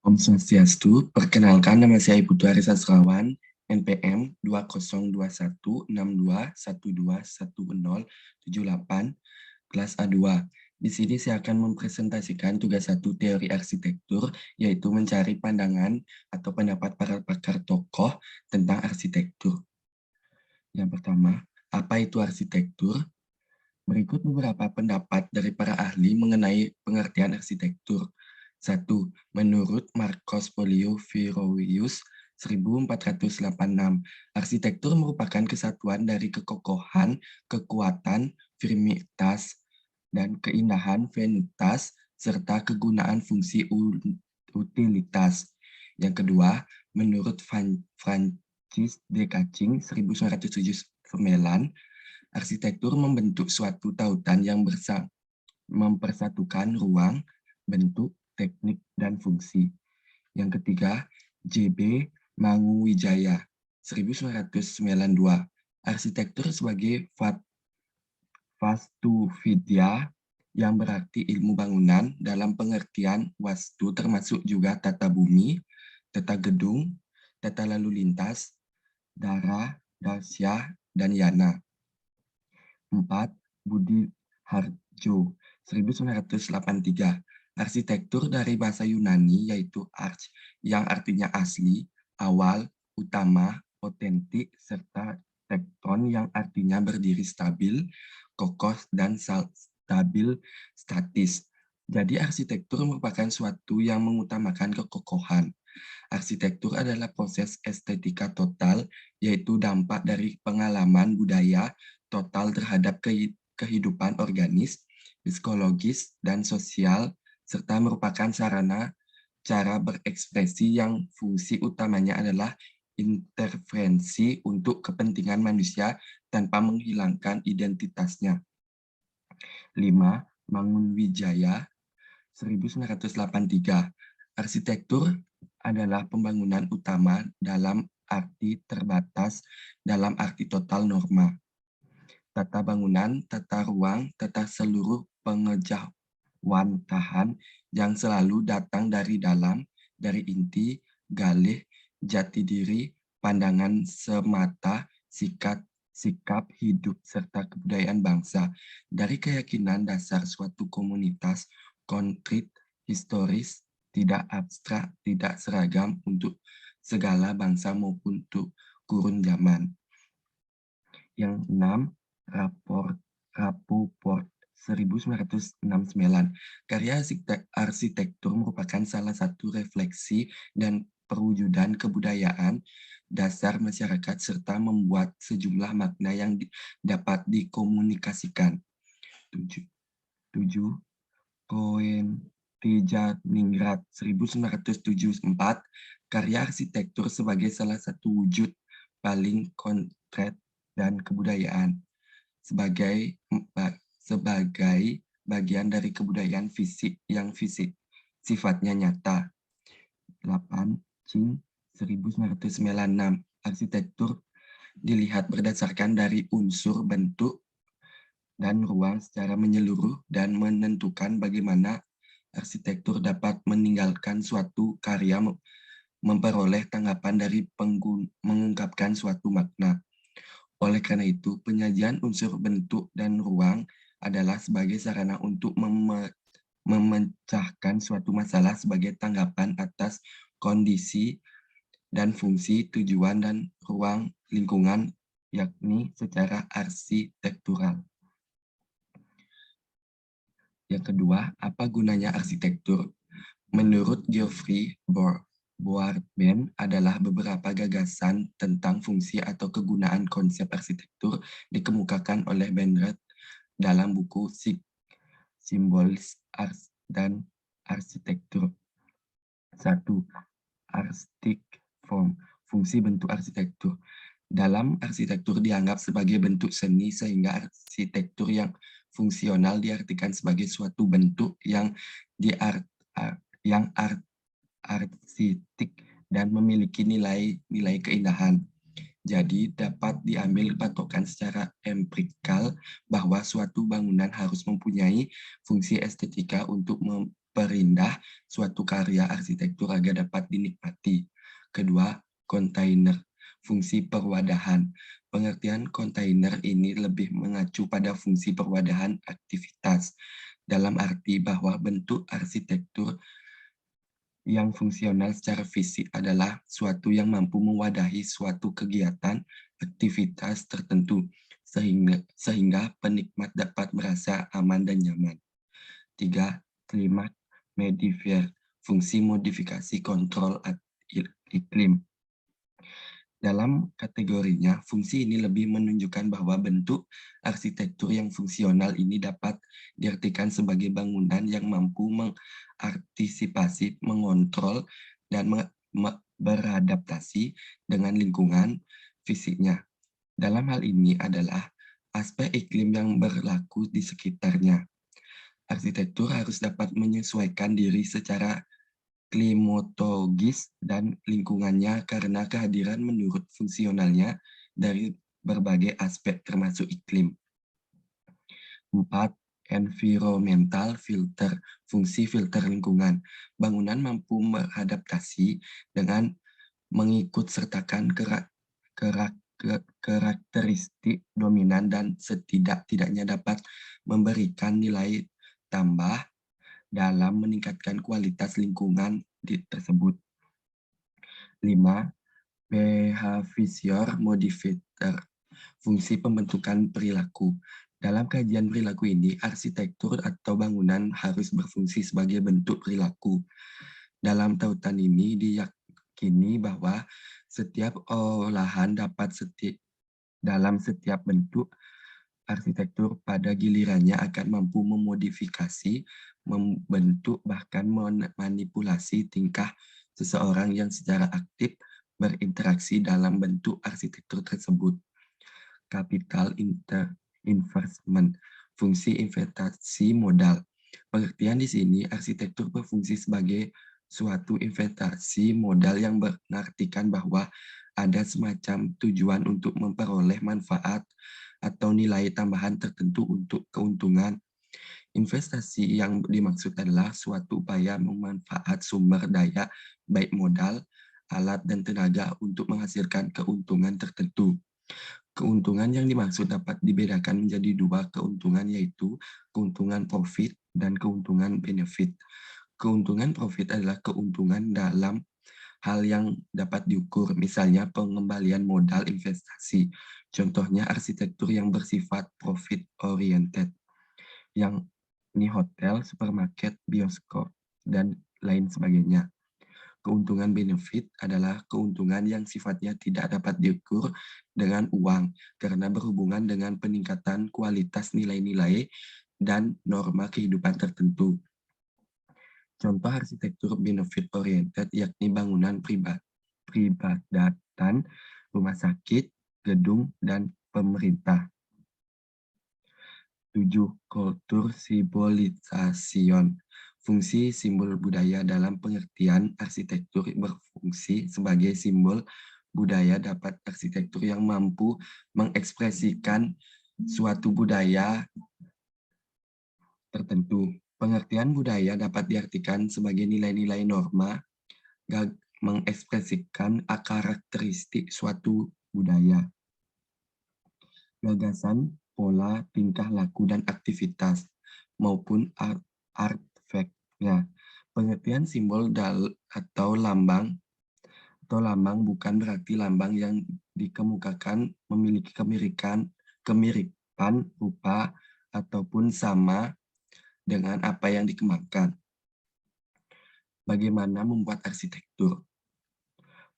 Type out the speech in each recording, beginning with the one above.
Om Swastiastu, perkenalkan nama saya Putu Ari Sastrawan, NPM 202162121078, kelas A2. Di sini saya akan mempresentasikan tugas 1 teori arsitektur, yaitu mencari pandangan atau pendapat para pakar tokoh tentang arsitektur. Yang pertama, apa itu arsitektur? Berikut beberapa pendapat dari para ahli mengenai pengertian arsitektur. 1. Menurut Marcos Polio Virovius 1486, arsitektur merupakan kesatuan dari kekokohan, kekuatan, firmitas, dan keindahan venitas, serta kegunaan fungsi utilitas. Yang kedua, menurut Francis de Caching 1979, arsitektur membentuk suatu tautan yang mempersatukan ruang, bentuk, teknik, dan fungsi. Yang ketiga, J.B. Manguwijaya, 1992. Arsitektur sebagai Vastuvidya, yang berarti ilmu bangunan dalam pengertian wastu termasuk juga tata bumi, tata gedung, tata lalu lintas, dara, dasya, dan yana. 4. Budi Harjo, 1983. Arsitektur dari bahasa Yunani yaitu arch, yang artinya asli, awal, utama, otentik, serta tekton yang artinya berdiri stabil, kokoh, dan stabil statis. Jadi arsitektur merupakan suatu yang mengutamakan kekokohan. Arsitektur adalah proses estetika total, yaitu dampak dari pengalaman budaya total terhadap kehidupan organis, psikologis, dan sosial, serta merupakan sarana cara berekspresi yang fungsi utamanya adalah intervensi untuk kepentingan manusia tanpa menghilangkan identitasnya. 5. Mangunwijaya 1983. Arsitektur adalah pembangunan utama dalam arti terbatas, dalam arti total norma. Tata bangunan, tata ruang, tata seluruh pengejauhan yang selalu datang dari dalam, dari inti, galih, jati diri, pandangan semata, sikap hidup, serta kebudayaan bangsa. Dari keyakinan dasar suatu komunitas, konkret, historis, tidak abstrak, tidak seragam untuk segala bangsa maupun untuk kurun zaman. Yang 6, Rapoport 1969. Karya arsitektur merupakan salah satu refleksi dan perwujudan kebudayaan dasar masyarakat serta membuat sejumlah makna yang dapat dikomunikasikan. 7. Koen-Tejaningrat 1974. Karya arsitektur sebagai salah satu wujud paling konkret dan kebudayaan sebagai bagian dari kebudayaan fisik yang sifatnya nyata. 8. Ching 1996. Arsitektur dilihat berdasarkan dari unsur bentuk dan ruang secara menyeluruh dan menentukan bagaimana arsitektur dapat meninggalkan suatu karya memperoleh tanggapan dari mengungkapkan suatu makna. Oleh karena itu, penyajian unsur bentuk dan ruang adalah sebagai sarana untuk memecahkan suatu masalah sebagai tanggapan atas kondisi dan fungsi tujuan dan ruang lingkungan, yakni secara arsitektural. Yang kedua, apa gunanya arsitektur? Menurut Geoffrey Boardman adalah beberapa gagasan tentang fungsi atau kegunaan konsep arsitektur dikemukakan oleh Benrad dalam buku Symbols dan Arsitektur. 1. Arstic form, fungsi bentuk arsitektur. Dalam arsitektur dianggap sebagai bentuk seni sehingga arsitektur yang fungsional diartikan sebagai suatu bentuk yang artistik dan memiliki nilai keindahan. Jadi dapat diambil patokan secara empirikal bahwa suatu bangunan harus mempunyai fungsi estetika untuk memperindah suatu karya arsitektur agar dapat dinikmati. Kedua, kontainer, fungsi perwadahan. Pengertian kontainer ini lebih mengacu pada fungsi perwadahan aktivitas, dalam arti bahwa bentuk arsitektur yang fungsional secara fisik adalah suatu yang mampu mewadahi suatu kegiatan, aktivitas tertentu, sehingga penikmat dapat merasa aman dan nyaman. 3. Climate modifier, fungsi modifikasi kontrol iklim. Dalam kategorinya, fungsi ini lebih menunjukkan bahwa bentuk arsitektur yang fungsional ini dapat diartikan sebagai bangunan yang mampu mengantisipasi, mengontrol, dan beradaptasi dengan lingkungan fisiknya. Dalam hal ini adalah aspek iklim yang berlaku di sekitarnya. Arsitektur harus dapat menyesuaikan diri secara klimatologis dan lingkungannya karena kehadiran menurut fungsionalnya dari berbagai aspek termasuk iklim. 4. Environmental filter, fungsi filter lingkungan. Bangunan mampu beradaptasi dengan mengikut sertakan karakteristik dominan dan setidak-tidaknya dapat memberikan nilai tambah dalam meningkatkan kualitas lingkungan tersebut. 5. Behavior modifier, fungsi pembentukan perilaku. Dalam kajian perilaku ini, arsitektur atau bangunan harus berfungsi sebagai bentuk perilaku. Dalam tautan ini diyakini bahwa setiap olahan dapat dalam setiap bentuk arsitektur pada gilirannya akan mampu memodifikasi, membentuk, bahkan memanipulasi tingkah seseorang yang secara aktif berinteraksi dalam bentuk arsitektur tersebut. Capital investment, fungsi investasi modal. Pengertian di sini, arsitektur berfungsi sebagai suatu investasi modal yang mengartikan bahwa ada semacam tujuan untuk memperoleh manfaat atau nilai tambahan tertentu untuk keuntungan. Investasi yang dimaksud adalah suatu upaya memanfaat sumber daya, baik modal, alat, dan tenaga untuk menghasilkan keuntungan tertentu. Keuntungan yang dimaksud dapat dibedakan menjadi dua keuntungan, yaitu keuntungan profit dan keuntungan benefit. Keuntungan profit adalah keuntungan dalam hal yang dapat diukur, misalnya pengembalian modal investasi. Contohnya arsitektur yang bersifat profit-oriented, yang ini hotel, supermarket, bioskop, dan lain sebagainya. Keuntungan benefit adalah keuntungan yang sifatnya tidak dapat diukur dengan uang, karena berhubungan dengan peningkatan kualitas nilai-nilai dan norma kehidupan tertentu. Contoh arsitektur benefit oriented yakni bangunan peribadatan, rumah sakit, gedung, dan pemerintah. 7. Kultur simbolisation, fungsi simbol budaya. Dalam pengertian arsitektur berfungsi sebagai simbol budaya. Dapat arsitektur yang mampu mengekspresikan suatu budaya tertentu. Pengertian budaya dapat diartikan sebagai nilai-nilai norma mengekspresikan karakteristik suatu budaya. Gagasan, pola, tingkah laku, dan aktivitas, maupun artefaknya. Pengertian simbol atau lambang bukan berarti lambang yang dikemukakan memiliki kemiripan rupa ataupun sama dengan apa yang dikembangkan. Bagaimana membuat arsitektur?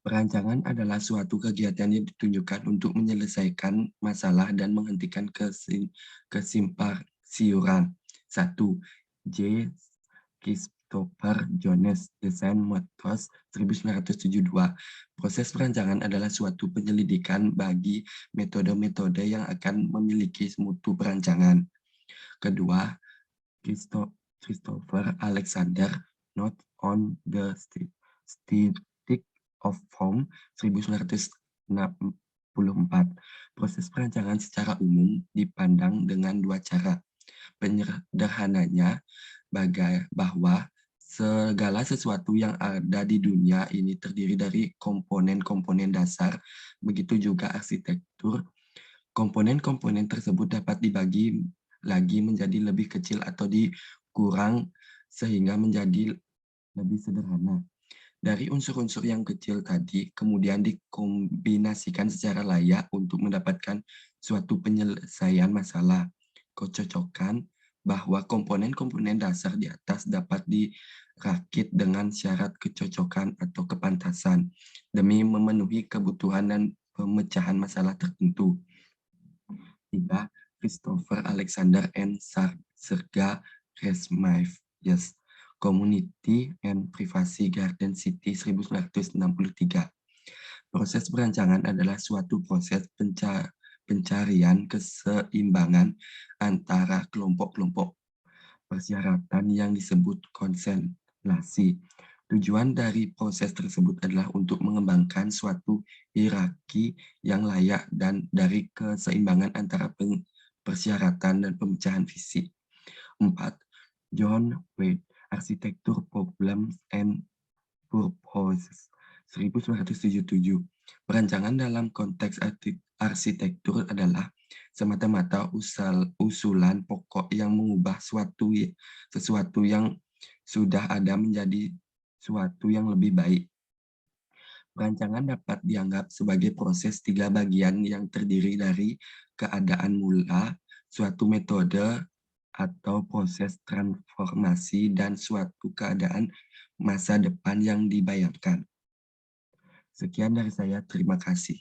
Perancangan adalah suatu kegiatan yang ditunjukkan untuk menyelesaikan masalah dan menghentikan kesimpang siuran. 1. Christopher Jones, Desain Methods 1972. Proses perancangan adalah suatu penyelidikan bagi metode-metode yang akan memiliki mutu perancangan. Kedua, Christopher Alexander, Note on the Aesthetic of Form 1964. Proses perancangan secara umum dipandang dengan dua cara. Penyederhananya bahwa Segala sesuatu yang ada di dunia ini terdiri dari komponen-komponen dasar, begitu juga arsitektur. Komponen-komponen tersebut dapat dibagi lagi menjadi lebih kecil atau dikurang sehingga menjadi lebih sederhana. Dari unsur-unsur yang kecil tadi, kemudian dikombinasikan secara layak untuk mendapatkan suatu penyelesaian masalah. Kecocokan bahwa komponen-komponen dasar di atas dapat dirakit dengan syarat kecocokan atau kepantasan demi memenuhi kebutuhan dan pemecahan masalah tertentu. 3. Christopher Alexander and Serga Resmaev. Yes. Community and Privacy Garden City 1963. Proses perancangan adalah suatu proses pencarian keseimbangan antara kelompok-kelompok persyaratan yang disebut konstelasi. Tujuan dari proses tersebut adalah untuk mengembangkan suatu hierarki yang layak dan dari keseimbangan antara persyaratan dan pemecahan visi. 4. John Wade, Arsitektur Problems and Purposes, 1977. Perancangan dalam konteks arsitektur adalah semata-mata usulan pokok yang mengubah sesuatu yang sudah ada menjadi suatu yang lebih baik. Perancangan dapat dianggap sebagai proses 3 bagian yang terdiri dari keadaan mula, suatu metode atau proses transformasi, dan suatu keadaan masa depan yang dibayangkan. Sekian dari saya, terima kasih.